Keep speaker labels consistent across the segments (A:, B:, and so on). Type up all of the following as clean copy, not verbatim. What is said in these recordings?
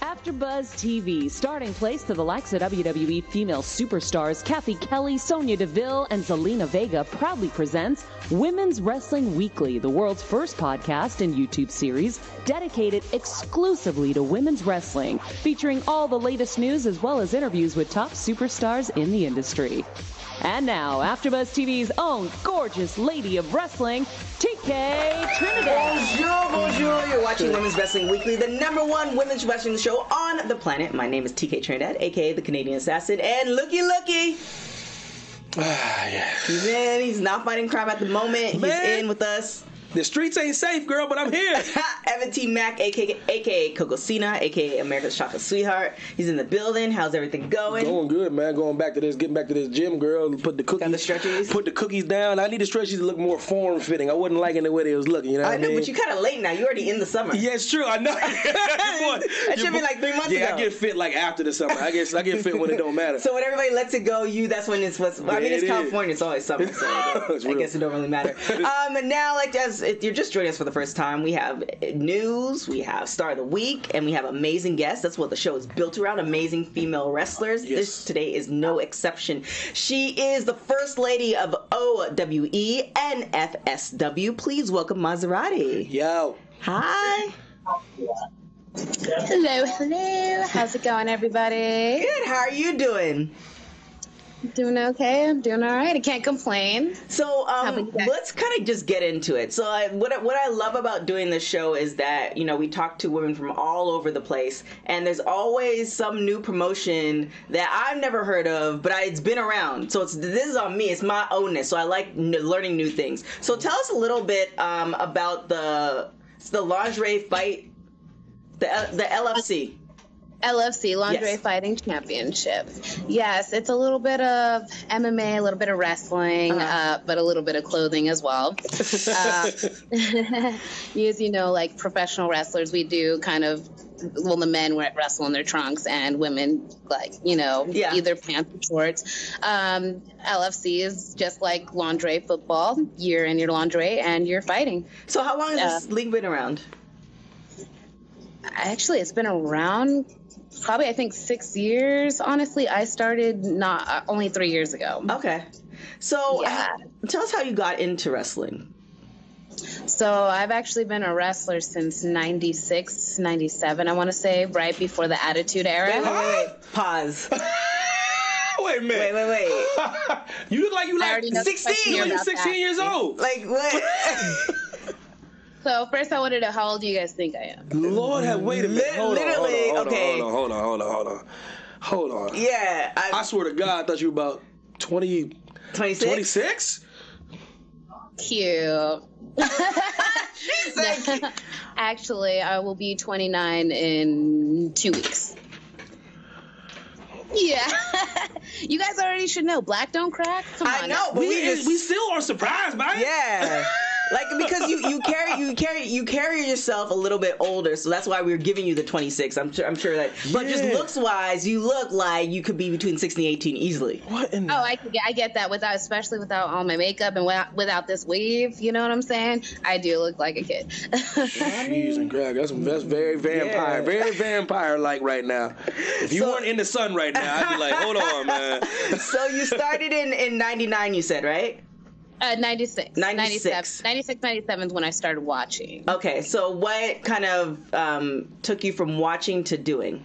A: AfterBuzz TV, starting place to the likes of WWE female superstars Kathy Kelly, Sonya Deville, and Zelina Vega proudly presents Women's Wrestling Weekly, the world's first podcast and YouTube series dedicated exclusively to women's wrestling, featuring all the latest news as well as interviews with top superstars in the industry. And now, AfterBuzz TV's own gorgeous lady of wrestling, TK Trinidad.
B: Bonjour, bonjour. You're watching Women's Wrestling Weekly, the #1 women's wrestling show on the planet. My name is TK Trinidad, a.k.a. the Canadian Assassin, and looky.
C: Yeah.
B: He's in. He's not fighting crime at the moment. He's in with us.
C: The streets ain't safe, girl, but I'm here.
B: Evan T. Mack, a.k.a. Coco Cena, a.k.a. America's Chocolate Sweetheart. He's in the building. How's everything going?
C: Going good, man. Getting back to this gym, girl. Put the cookies.
B: Got the stretchies?
C: Put the cookies down. I need the stretchies to look more form-fitting. I wasn't liking the way they was looking, you know what I mean?
B: But you're kind of late now. You're already in the summer.
C: Yeah, it's true. I know.
B: That should be like 3 months ago.
C: Yeah, I get fit like after the summer. I get fit when it don't matter.
B: So when everybody lets it go, that's when it's what's... I mean, it's California. It's always summer, so I guess it don't really matter. And now, if you're just joining us for the first time, we have news, we have Star of the Week, and we have amazing guests. That's what the show is built around, amazing female wrestlers.
C: Yes.
B: This today is no exception. She is the First Lady of OWE and FSW. Please welcome Mazzerati.
C: Yo.
B: Hi.
D: Hello. How's it going, everybody?
B: Good. How are you doing?
D: Doing okay. I'm doing all right. I can't complain.
B: So let's kind of just get into it. So what I love about doing this show is that, we talk to women from all over the place, and there's always some new promotion that I've never heard of, but it's been around. So this is on me. It's my ownness. So I like learning new things. So tell us a little bit about the lingerie fight, the LFC.
D: LFC, Lingerie Fighting Championship. Yes, it's a little bit of MMA, a little bit of wrestling, but a little bit of clothing as well. As like professional wrestlers, we do kind of, the men wrestle in their trunks and women, either pants or shorts. LFC is just like lingerie football. You're in your lingerie and you're fighting.
B: So how long has this league been around?
D: Actually, it's been around probably, I think, 6 years. Honestly, I started only 3 years ago.
B: Okay. So tell us how you got into wrestling.
D: So I've actually been a wrestler since 96, 97, I want to say, right before the Attitude Era.
B: Wait. Pause.
C: Wait a minute.
B: Wait.
C: You look like you 16. You're 16 years old.
B: Like what?
D: So first I want to know, how old do you guys think I am?
C: Lord, wait a minute. Hold on.
B: Yeah.
C: I swear to God, I thought you were about 20...
B: 26?
C: 26?
D: Cute.
B: She's like...
D: Actually, I will be 29 in 2 weeks. Yeah. You guys already should know. Black don't crack. Come on.
B: I know, but
C: we still are surprised by it.
B: Yeah. Like, because you carry yourself a little bit older, so that's why we're giving you the 26. I'm sure that. But just looks wise, you look like you could be between 16 and 18 easily.
C: What in the...
D: I get that, especially without all my makeup and without this weave. You know what I'm saying? I do look like a kid.
C: Jeez and crack. That's very vampire, very vampire-like right now. If you weren't in the sun right now, I'd be like, hold on, man.
B: So you started in 99, you said, right?
D: 96. 96, 97 is when I started watching.
B: Okay, so what kind of took you from watching to doing?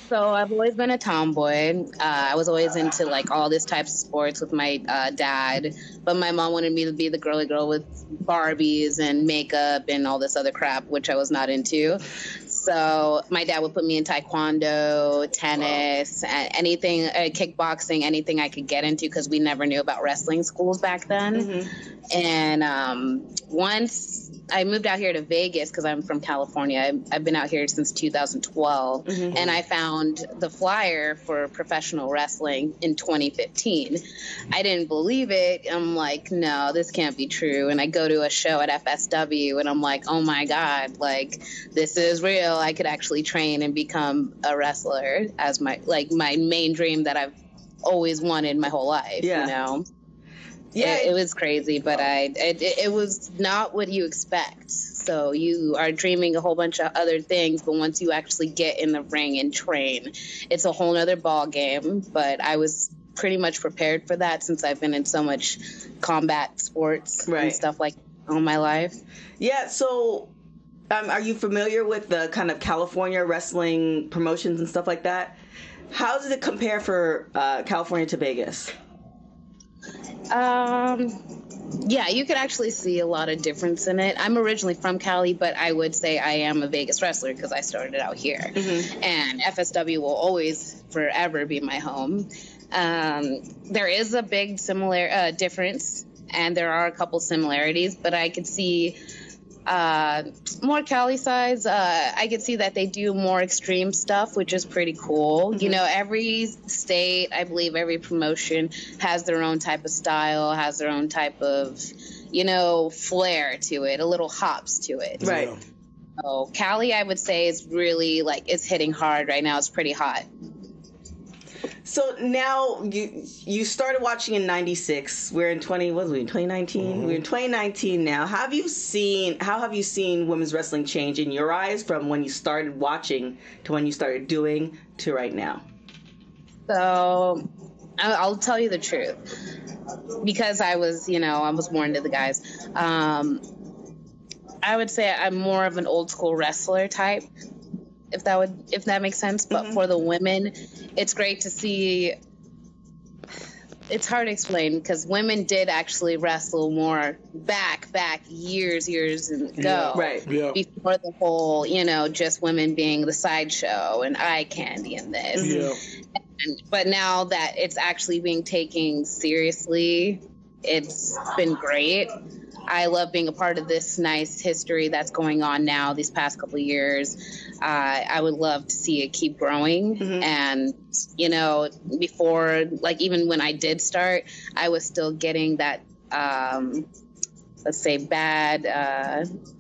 D: So I've always been a tomboy. I was always into all this types of sports with my dad, but my mom wanted me to be the girly girl with Barbies and makeup and all this other crap, which I was not into. So my dad would put me in taekwondo, tennis, anything, kickboxing, anything I could get into, because we never knew about wrestling schools back then. Mm-hmm. And once I moved out here to Vegas, because I'm from California. I've been out here since 2012, mm-hmm. and I found the flyer for professional wrestling in 2015. I didn't believe it. I'm like, no, this can't be true. And I go to a show at FSW, and I'm like, oh my God, this is real. I could actually train and become a wrestler as my main dream that I've always wanted my whole life, you know? It was crazy, but it was not what you expect. So you are dreaming a whole bunch of other things, but once you actually get in the ring and train, it's a whole nother ball game. But I was pretty much prepared for that since I've been in so much combat sports and stuff like all my life.
B: Yeah, so are you familiar with the kind of California wrestling promotions and stuff like that? How does it compare for California to Vegas?
D: Yeah, you could actually see a lot of difference in it. I'm originally from Cali, but I would say I am a Vegas wrestler because I started out here. Mm-hmm. And FSW will always, forever be my home. There is a big difference, and there are a couple similarities, but I could see more Cali sides. I could see that they do more extreme stuff, which is pretty cool. Mm-hmm. You know, every state, I believe every promotion has their own type of style, has their own type of, you know, flair to it, a little hops to it.
B: Right.
D: So Cali, I would say, is really it's hitting hard right now. It's pretty hot.
B: So now you started watching in '96. We're in 2019. Mm-hmm. We're in 2019 now. How have you seen women's wrestling change in your eyes from when you started watching to when you started doing to right now?
D: So I'll tell you the truth, because I was more into the guys. I would say I'm more of an old school wrestler type, if that makes sense. But mm-hmm. for the women, it's great to see. It's hard to explain because women did actually wrestle more back years ago.
B: Right.
C: Yeah.
D: Before the whole, just women being the sideshow and eye candy and this.
C: Yeah.
D: But now that it's actually being taken seriously, it's been great. I love being a part of this nice history that's going on now these past couple of years. I would love to see it keep growing. Mm-hmm. And, before, even when I did start, I was still getting that, let's say, bad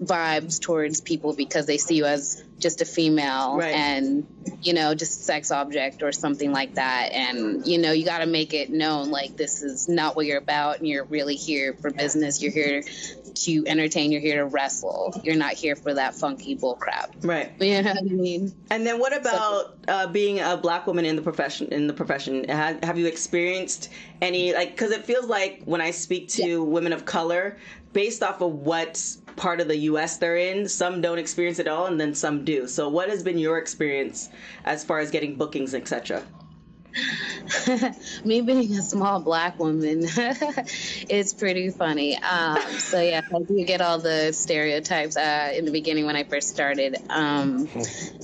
D: vibes towards people because they see you as just a female. Right. And, just a sex object or something like that. And, you got to make it known, this is not what you're about, and you're really here for business. You're here to entertain. You're here to wrestle. You're not here for that funky bull crap.
B: Right.
D: You know what I mean?
B: And then what about being a black woman in the profession? Have you experienced any, because it feels like when I speak to women of color, based off of what part of the U.S. they're in, some don't experience it all, and then some do. So what has been your experience as far as getting bookings, etc.?
D: Me being a small black woman is pretty funny. So yeah, I do get all the stereotypes in the beginning when I first started.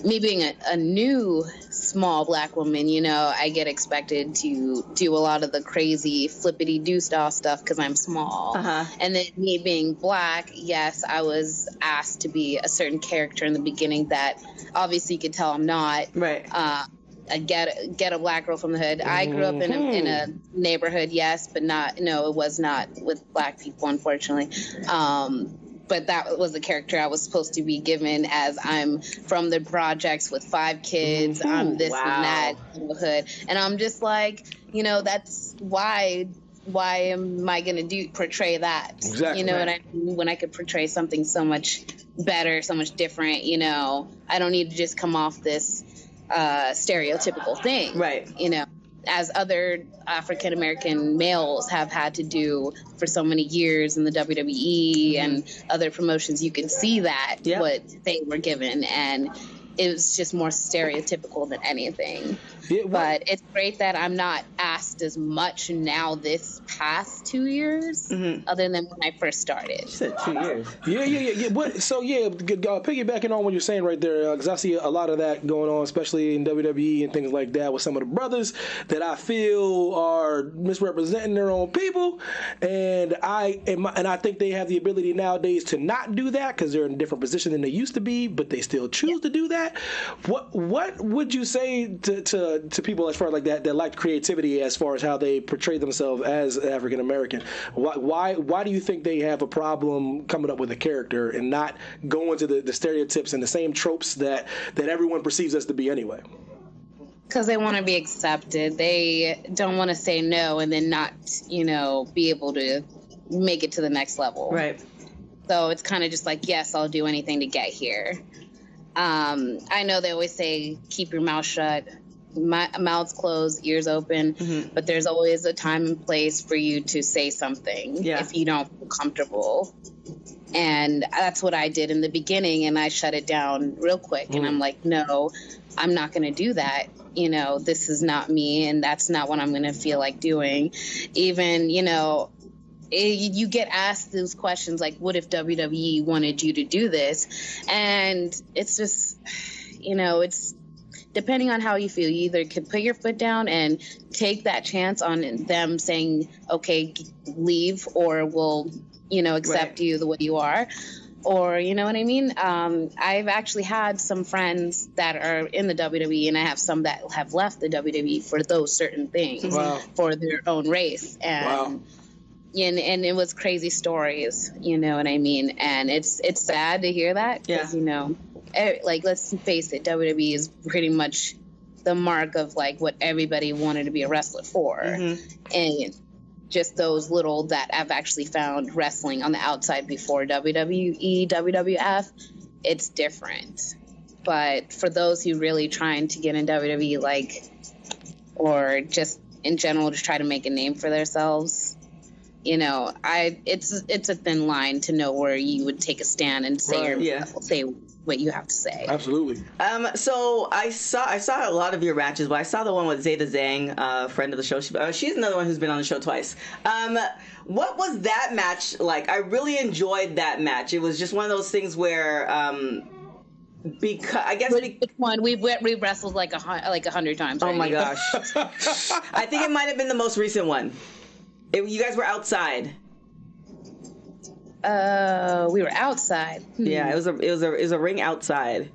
D: Me being a new small black woman, I get expected to do a lot of the crazy flippity-doo style stuff because I'm small. Uh-huh. And then me being black, yes, I was asked to be a certain character in the beginning that obviously you could tell I'm not.
B: Right.
D: A ghetto black girl from the hood. I grew up in a neighborhood, yes, but it was not with black people, unfortunately. But that was the character I was supposed to be given, as I'm from the projects with 5 kids. Mm-hmm. I'm this and that in the hood, and I'm just that's why am I going to portray that?
C: Exactly.
D: What I mean? When I could portray something so much better, so much different. I don't need to just come off this stereotypical thing,
B: right?
D: As other African American males have had to do for so many years in the WWE and other promotions. You can see that what they were given, and it was just more stereotypical than anything. Yeah, but it's great that I'm not asked as much now this past 2 years, other than when I first started.
B: You said 2 years.
C: Yeah. Piggybacking on what you're saying right there, because I see a lot of that going on, especially in WWE and things like that, with some of the brothers that I feel are misrepresenting their own people, and I think they have the ability nowadays to not do that because they're in a different position than they used to be, but they still choose to do that. What would you say to people as far as like that lack creativity as far as how they portray themselves as African American? Why do you think they have a problem coming up with a character and not going to the stereotypes and the same tropes that everyone perceives us to be anyway?
D: Because they want to be accepted. They don't want to say no and then not, be able to make it to the next level.
B: Right.
D: So it's kind of just like, yes, I'll do anything to get here. I know they always say, keep your mouth shut, mouths closed, ears open, but there's always a time and place for you to say something if you don't feel comfortable. And that's what I did in the beginning, and I shut it down real quick. And I'm like, no, I'm not going to do that. This is not me, and that's not what I'm going to feel like doing. Even, you get asked those questions like, what if WWE wanted you to do this? And it's just, it's depending on how you feel. You either can put your foot down and take that chance on them saying, okay, leave, or we'll, accept you the way you are. Or, you know what I mean? I've actually had some friends that are in the WWE, and I have some that have left the WWE for those certain things, for their own race. And and it was crazy stories, you know what I mean? And it's sad to hear that because, let's face it, WWE is pretty much the mark of like what everybody wanted to be a wrestler for. And just those little that I've actually found wrestling on the outside before WWE, WWF, it's different. But for those who really trying to get in WWE, or just in general, just try to make a name for themselves, it's a thin line to know where you would take a stand and say say what you have to say.
C: Absolutely.
B: So I saw a lot of your matches, but I saw the one with Zeta Zhang, friend of the show. She's another one who's been on the show twice. What was that match like? I really enjoyed that match. It was just one of those things where, because I guess
D: which one we wrestled like 100 times.
B: Oh my gosh! I think it might have been the most recent one. You guys were outside.
D: We were outside.
B: Yeah, it was a ring outside.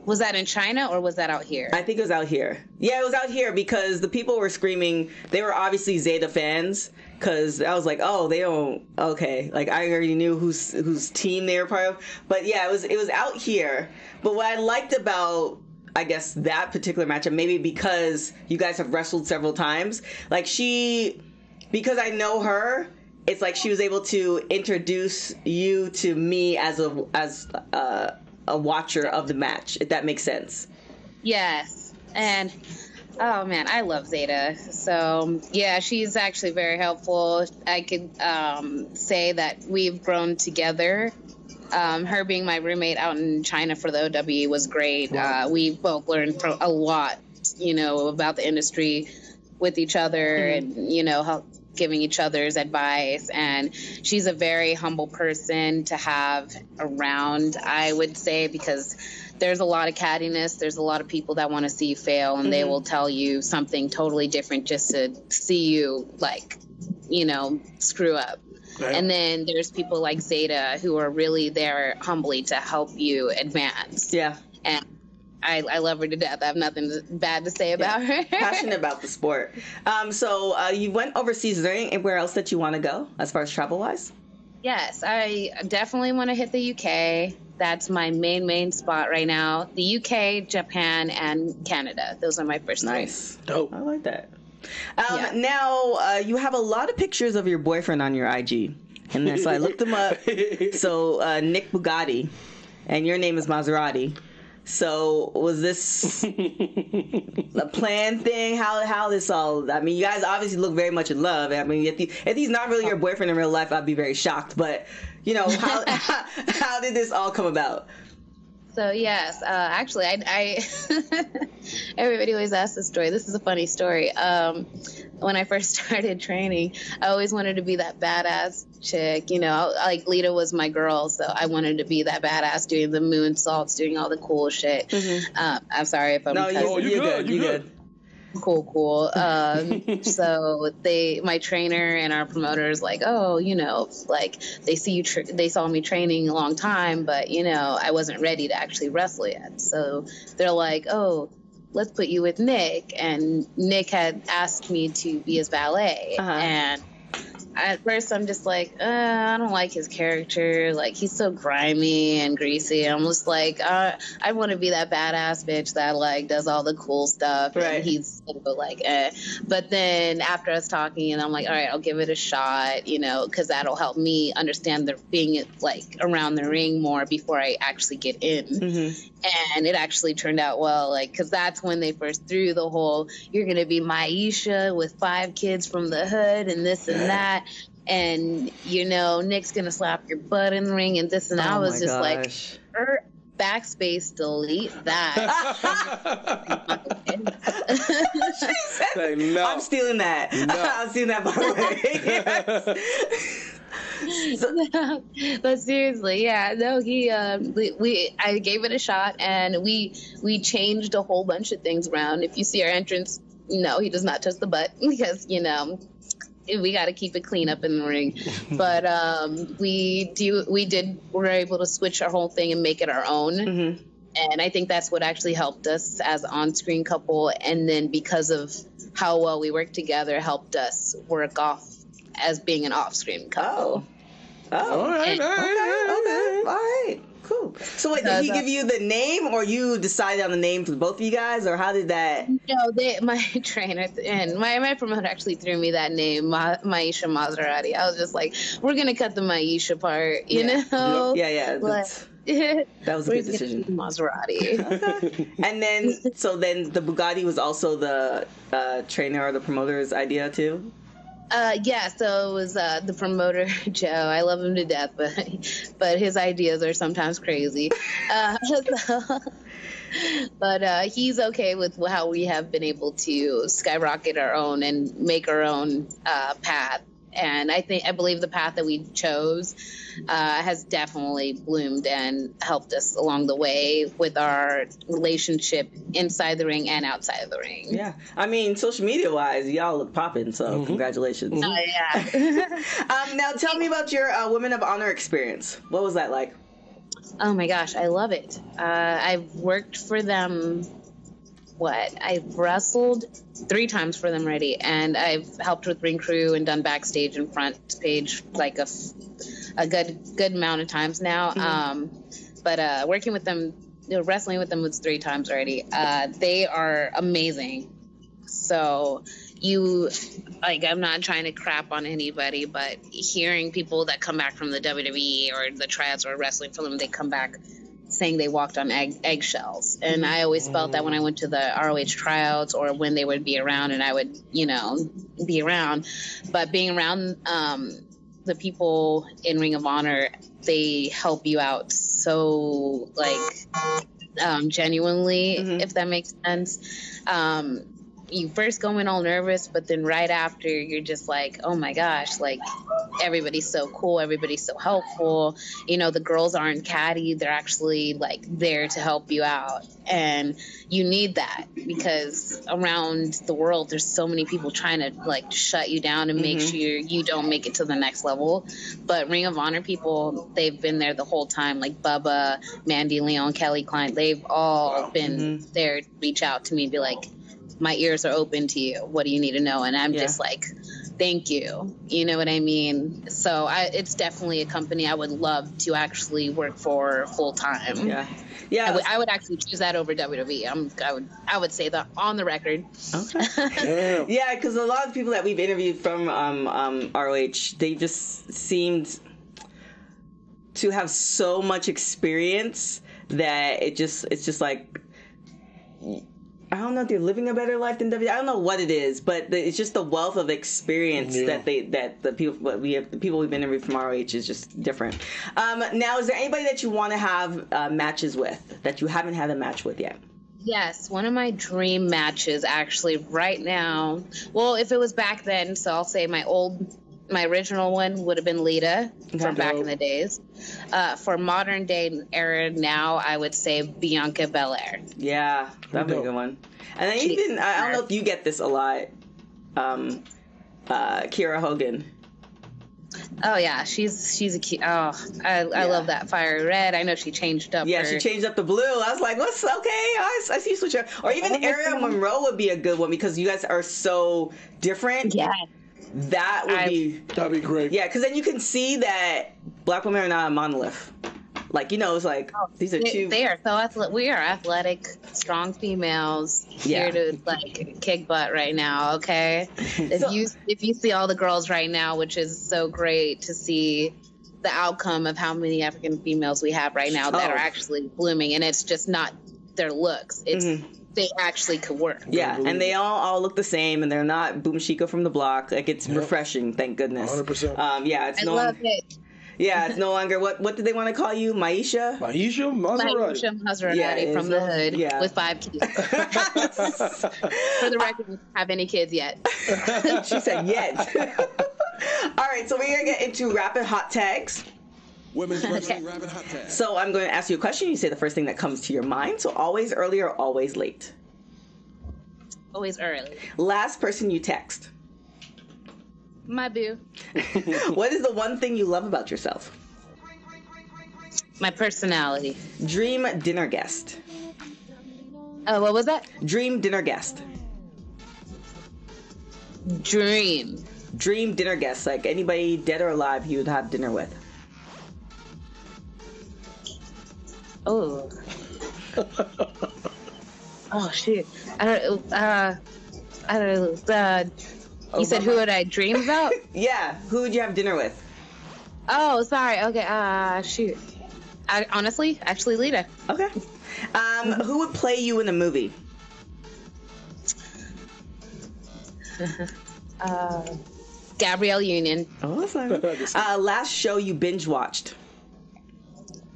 D: Was that in China or was that out here?
B: I think it was out here. Yeah, it was out here because the people were screaming. They were obviously Zeta fans because I was like, oh, they don't. Okay, like I already knew whose team they were part of. But yeah, it was out here. But what I liked about, I guess, that particular matchup, maybe because you guys have wrestled several times, because I know her, it's like she was able to introduce you to me as a watcher of the match, if that makes sense.
D: Yes. And oh man, I love Zeta. So yeah, she's actually very helpful. I could say that we've grown together. Her being my roommate out in China for the OWE was great. We both learned a lot, about the industry with each other, and how giving each other's advice. And she's a very humble person to have around, I would say, because there's a lot of cattiness. There's a lot of people that want to see you fail, and they will tell you something totally different just to see you screw up. Right. And then there's people like Zeta who are really there humbly to help you advance. Yeah. And I love her to death. I have nothing bad to say about her.
B: Passionate about the sport. So you went overseas. Is there anywhere else that you want to go as far as travel-wise?
D: Yes, I definitely want to hit the UK. That's my main spot right now. The UK, Japan, and Canada. Those are my first
B: Nice.
D: three.
B: Dope. I like that. Now, you have a lot of pictures of your boyfriend on your IG. And then, so I looked them up. So, Nick Bugatti. And your name is Mazzerati. So was this a planned thing? How this all? I mean, you guys obviously look very much in love. I mean, if he's not really your boyfriend in real life, I'd be very shocked. But how did this all come about?
D: So yes, actually, I everybody always asks this story. This is a funny story. When I first started training, I always wanted to be that badass chick. Like Lita was my girl, so I wanted to be that badass, doing the moonsaults, doing all the cool shit. Mm-hmm. I'm sorry if I'm.
B: No, you're good. You're good.
D: Cool. So my trainer and our promoters like, oh, they see you, they saw me training a long time, but I wasn't ready to actually wrestle yet. So they're like, oh, let's put you with Nick. And Nick had asked me to be his valet. And at first I'm just like, I don't like his character. Like, he's so grimy and greasy. I'm just like, I want to be that badass bitch that like does all the cool stuff.
B: Right.
D: And he's like, But then after us talking, and I'm like, all right, I'll give it a shot, because that'll help me understand the being like around the ring more before I actually get in. Mm-hmm. And it actually turned out well, like, because that's when they first threw the whole, you're going to be Maisha with 5 kids from the hood and this and that. And, Nick's going to slap your butt in the ring and this. And I was just like, backspace, delete that.
B: Said, no. I'm stealing that. No. I'm stealing that, by the way. Yes.
D: But seriously, yeah, no, I gave it a shot, and we changed a whole bunch of things around. If you see our entrance, no, he does not touch the butt because, we got to keep it clean up in the ring. But we're able to switch our whole thing and make it our own. Mm-hmm. And I think that's what actually helped us as an on-screen couple. And then because of how well we work together, helped us work off as being an off-screen couple.
C: All right.
B: Cool. So wait, did he give you the name, or you decided on the name for both of you guys, or how did that?
D: No, my trainer and my promoter actually threw me that name, Maisha Mazzerati. I was just like, we're gonna cut the Maisha part, you know?
B: Yeah. That was a good decision.
D: Maserati.
B: Okay. And then the Bugatti was also the trainer or the promoter's idea too?
D: Yeah, so it was the promoter, Joe. I love him to death, but his ideas are sometimes crazy. But he's okay with how we have been able to skyrocket our own and make our own path. And I believe the path that we chose has definitely bloomed and helped us along the way with our relationship inside the ring and outside of the ring.
B: Yeah. I mean, social media wise, y'all look popping, so congratulations.
D: Oh, yeah.
B: Now tell me about your Women of Honor experience. What was that like?
D: Oh my gosh, I love it. I've worked for them. I've wrestled 3 times for them already, and I've helped with ring crew and done backstage and front page like a good amount of times now. Mm-hmm. But working with them, wrestling with them was 3 times already. They are amazing. So I'm not trying to crap on anybody, but hearing people that come back from the WWE or the tryouts or wrestling for them, they come back saying they walked on eggshells. And I always felt that when I went to the ROH tryouts or when they would be around and I would, be around. But being around the people in Ring of Honor, they help you out so, genuinely, if that makes sense. You first go in all nervous, but then right after you're just like, oh my gosh, like everybody's so cool, everybody's so helpful. The girls aren't catty, they're actually like there to help you out. And you need that because around the world there's so many people trying to like shut you down and make sure you don't make it to the next level. But Ring of Honor people, they've been there the whole time, like Bubba, Mandy Leon, Kelly Klein, they've all been there to reach out to me and be like, my ears are open to you. What do you need to know? And I'm just like, thank you. You know what I mean? So it's definitely a company I would love to actually work for full time.
B: Yeah.
D: I would actually choose that over WWE. I would say that on the record.
B: Okay. Yeah, because a lot of people that we've interviewed from ROH, they just seemed to have so much experience that it's just like, I don't know if they're living a better life than WWE. I don't know what it is, but it's just the wealth of experience that the people we've been interviewed from ROH is just different. Now, is there anybody that you want to have matches with that you haven't had a match with yet?
D: Yes, one of my dream matches actually right now. Well, if it was back then, so I'll say my original one would have been Lita from back in the days. For modern day era now, I would say Bianca Belair.
B: Yeah, that'd be a good one. And then even, I don't know if you get this a lot, Kiera Hogan.
D: Oh yeah, she's a cute. Oh, I love that fire red. I know she changed up.
B: Yeah, she changed up the blue. I was like, what's okay? I see you switch up. Or even Ariel Monroe would be a good one because you guys are so different.
D: Yeah.
C: That'd be great.
B: Yeah, because then you can see that black women are not a monolith. Like, it's like these are two.
D: They are so we are athletic, strong females here to like kick butt right now. Okay, if you see all the girls right now, which is so great to see the outcome of how many African females we have right now that are actually blooming, and it's just not their looks. It's they actually could work.
B: Yeah, and they all look the same, and they're not Boom Chica from the block. Like, it's refreshing, thank goodness.
C: 100%.
B: I
D: love it.
B: Yeah, it's no longer what did they want to call you? Maisha
D: Mazzerati from the hood with 5 kids. For the record, we don't have any kids yet.
B: She said yet. All right, so we're gonna get into rapid hot tags.
E: Women's wrestling rapid hot tags.
B: So I'm going to ask you a question. You say the first thing that comes to your mind. So always early or always late?
D: Always early.
B: Last person you text?
D: My boo.
B: What is the one thing you love about yourself?
D: My personality.
B: Dream dinner guest.
D: What was that?
B: Dream dinner guest.
D: Dream
B: dinner guest. Like anybody dead or alive you would have dinner with.
D: Oh. Oh shit. You said who would I dream about?
B: Yeah. Who would you have dinner with?
D: Oh, sorry. Okay. Shoot. Honestly, actually, Lita.
B: Okay. Who would play you in a movie?
D: Gabrielle Union.
B: Awesome. Last show you binge watched?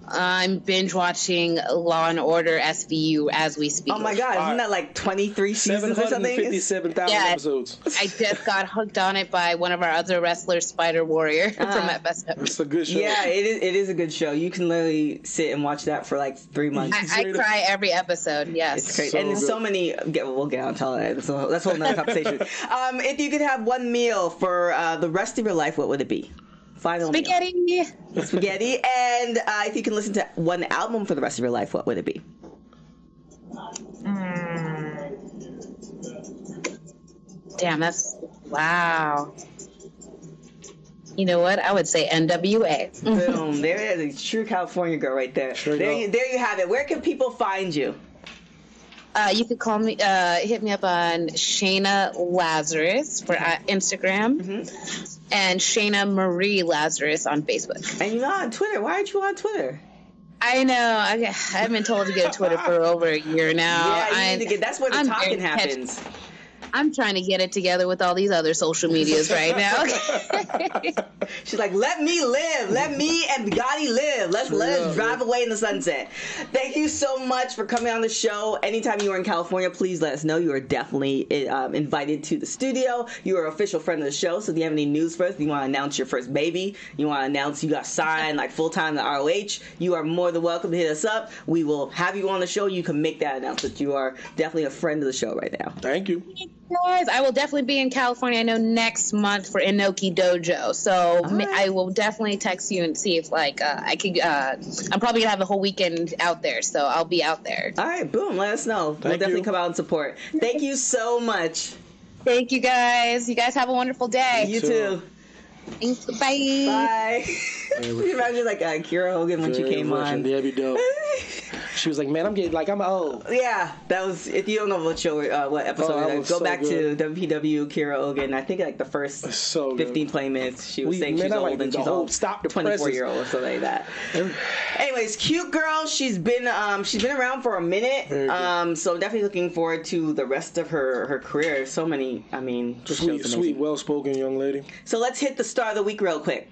D: I'm binge watching Law and Order SVU as we speak.
B: Oh my God, isn't that like 23 seasons or something?
C: 757,000 episodes.
D: I just got hooked on it by one of our other wrestlers, Spider Warrior from FSW.
C: It's a good show.
B: Yeah, it is a good show. You can literally sit and watch that for like 3 months.
D: I cry every episode. Yes,
B: it's crazy, so and there's so many. We'll get on to that. So that's a whole nother conversation. If you could have one meal for the rest of your life, what would it be? Final
D: spaghetti.
B: Meal. Spaghetti. And if you can listen to one album for the rest of your life, what would it be?
D: Damn, that's wow. You know what? I would say NWA.
B: Boom. There it is. A true California girl right there.
C: Sure
B: there you have it. Where can people find you?
D: You could call me, hit me up on Shayna Lazarus for Instagram, and Shayna Marie Lazarus on Facebook.
B: And you're not on Twitter. Why aren't you on Twitter?
D: I know. I've been told to get a Twitter for over a year now.
B: Yeah, you need to get. That's where the talking happens.
D: I'm trying to get it together with all these other social medias right now.
B: She's like, let me live. Let me and Gotti live. Let us drive away in the sunset. Thank you so much for coming on the show. Anytime you are in California, please let us know. You are definitely invited to the studio. You are an official friend of the show. So if you have any news for us, you want to announce your first baby, you want to announce you got signed like full-time to ROH, you are more than welcome to hit us up. We will have you on the show. You can make that announcement. You are definitely a friend of the show right now.
C: Thank you.
D: Guys, I will definitely be in California. I know next month for Inoki Dojo, so I will definitely text you and see if I could. I'm probably gonna have the whole weekend out there, so I'll be out there.
B: All right, boom. Let us know. We'll definitely come out and support. Thank you so much.
D: Thank you, guys. You guys have a wonderful day.
B: You too.
D: Thanks. Bye.
B: Bye. You imagine like Kira Hogan when she came on.
C: That'd be dope. She was like, "Man, I'm old."
B: Yeah, that was. If you don't know what show, what episode, go back to WPW Kira Hogan. I think like the first 15, 20 minutes, she was saying she's old and she's old.
C: Stop the
B: 24-year-old or something like that. Anyways, cute girl. She's been around for a minute. So definitely looking forward to the rest of her career. So many. I mean,
C: sweet, well-spoken young lady.
B: So let's hit the star of the week real quick.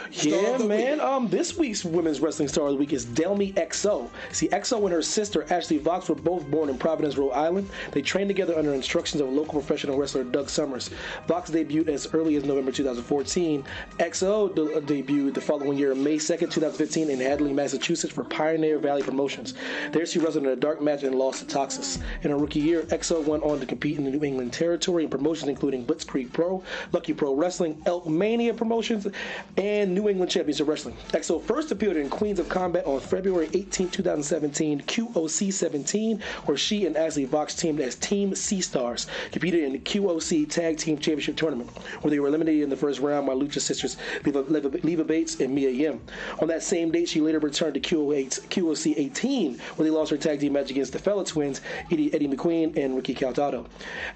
C: Yeah, man. This week's Women's Wrestling Star of the Week is Delmy XO. See, XO and her sister, Ashley Vox, were both born in Providence, Rhode Island. They trained together under instructions of local professional wrestler Doug Summers. Vox debuted as early as November 2014. XO debuted the following year, May 2nd, 2015, in Hadley, Massachusetts for Pioneer Valley Promotions. There she wrestled in a dark match and lost to Toxis. In her rookie year, XO went on to compete in the New England territory in promotions including Blitzkrieg Pro, Lucky Pro Wrestling, Elk Mania Promotions, and New England Championship Wrestling. EXO first appeared in Queens of Combat on February 18, 2017, QOC 17, where she and Ashley Vox teamed as Team C-Stars, competed in the QOC Tag Team Championship Tournament, where they were eliminated in the first round by Lucha sisters Leva Bates and Mia Yim. On that same date, she later returned to QOC 18, where they lost her tag team match against the fellow twins, Eddie McQueen and Ricky Caltado.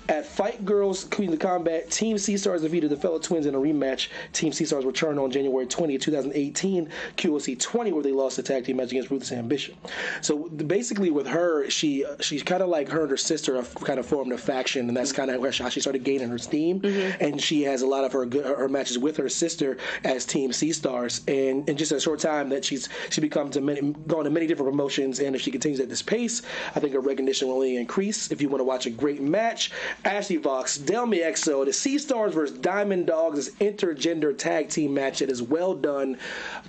C: At Fight Girls Queens of Combat, Team C-Stars defeated the fellow twins in a rematch. Team C-Stars returned on January 20, 2018, QOC 20, where they lost the tag team match against Ruthless Ambition. So basically with her, she's kind of like her and her sister have kind of formed a faction, and that's kind of how she started gaining her steam. And she has a lot of her matches with her sister as Team C-Stars, and in just a short time that she becomes going to many different promotions, and if she continues at this pace, I think her recognition will only increase. If you want to watch a great match, Ashley Vox, Delmi EXO, the C-Stars versus Diamond Dogs is intergender tag team match. It is well done.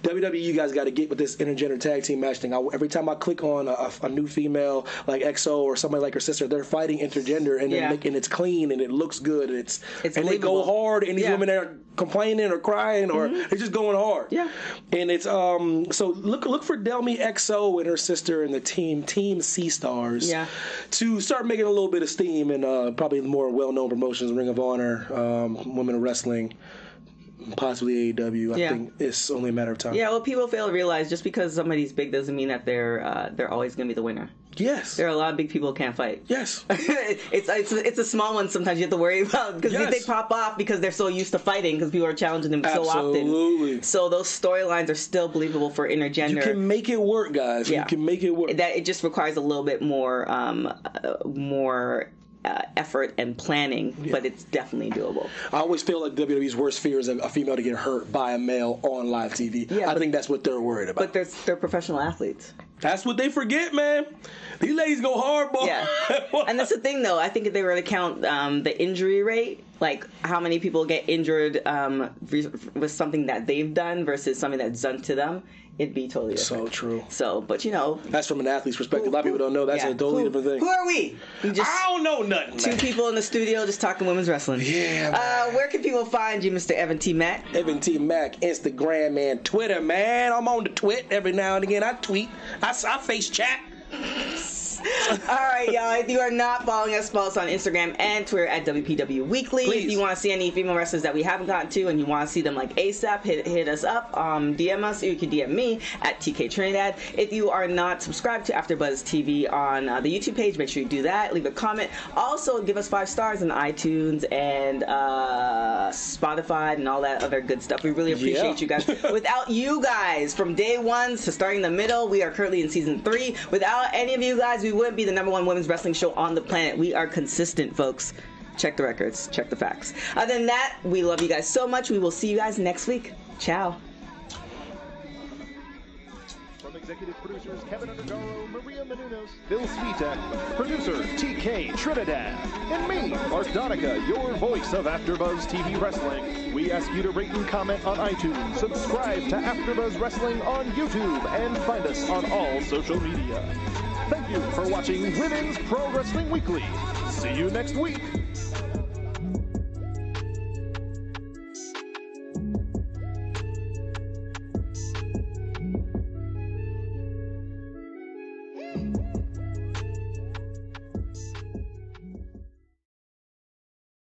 C: WWE, you guys got to get with this intergender tag team match thing. Every time I click on a new female like EXO or somebody like her sister, they're fighting intergender, and and it's clean and it looks good, and and they go hard, and these women are complaining or crying or they're just going hard. Yeah, and it's so look for Delmi EXO and her sister and the Team C-Stars to start making a little bit of steam in probably the more well-known promotions, Ring of Honor, Women of Wrestling, possibly AEW. I think it's only a matter of time.
B: Yeah, well, people fail to realize just because somebody's big doesn't mean that they're always going to be the winner.
C: Yes.
B: There are a lot of big people who can't fight.
C: Yes.
B: It's a small one sometimes you have to worry about, because they pop off because they're so used to fighting, because people are challenging them so often. So those storylines are still believable for intergender.
C: You can make it work, guys. You can make it work.
B: That it just requires a little bit more effort and planning, but it's definitely doable.
C: I always feel like WWE's worst fear is a female to get hurt by a male on live TV. I think that's what they're worried about.
B: But they're professional athletes.
C: That's what they forget, man. These ladies go hard, boy.
B: Yeah. And that's the thing, though. I think if they were to count the injury rate, like how many people get injured with something that they've done versus something that's done to them, it'd be totally different.
C: So true.
B: So, but you know,
C: that's from an athlete's perspective. A lot of people don't know. That's a totally different thing.
B: Who are we? I
C: don't know nothing.
B: Two people in the studio just talking women's wrestling.
C: Yeah.
B: Where can people find you, Mr. Evan T. Mack?
C: Evan T. Mack, Instagram and Twitter, man. I'm on the twit every now and again. I tweet. I face chat.
B: All right, y'all. If you are not following us, follow us on Instagram and Twitter at WPW Weekly. Please. If you want to see any female wrestlers that we haven't gotten to and you want to see them like ASAP, hit us up. DM us. You can DM me at TK Trinidad. If you are not subscribed to AfterBuzz TV on the YouTube page, make sure you do that. Leave a comment. Also, give us 5 stars on iTunes and Spotify and all that other good stuff. We really appreciate you guys. Without you guys, from day one to starting the middle, we are currently in season 3. Without any of you guys, we wouldn't be the #1 women's wrestling show on the planet. We are consistent, folks. Check the records. Check the facts. Other than that, we love you guys so much. We will see you guys next week. Ciao.
F: From executive producers Kevin Undergaro, Maria Menounos, Phil Svitek, producer TK Trinidad, and me, Mark Donica, your voice of AfterBuzz TV Wrestling. We ask you to rate and comment on iTunes, subscribe to AfterBuzz Wrestling on YouTube, and find us on all social media. Thank you for watching Women's Pro Wrestling Weekly. See you next week.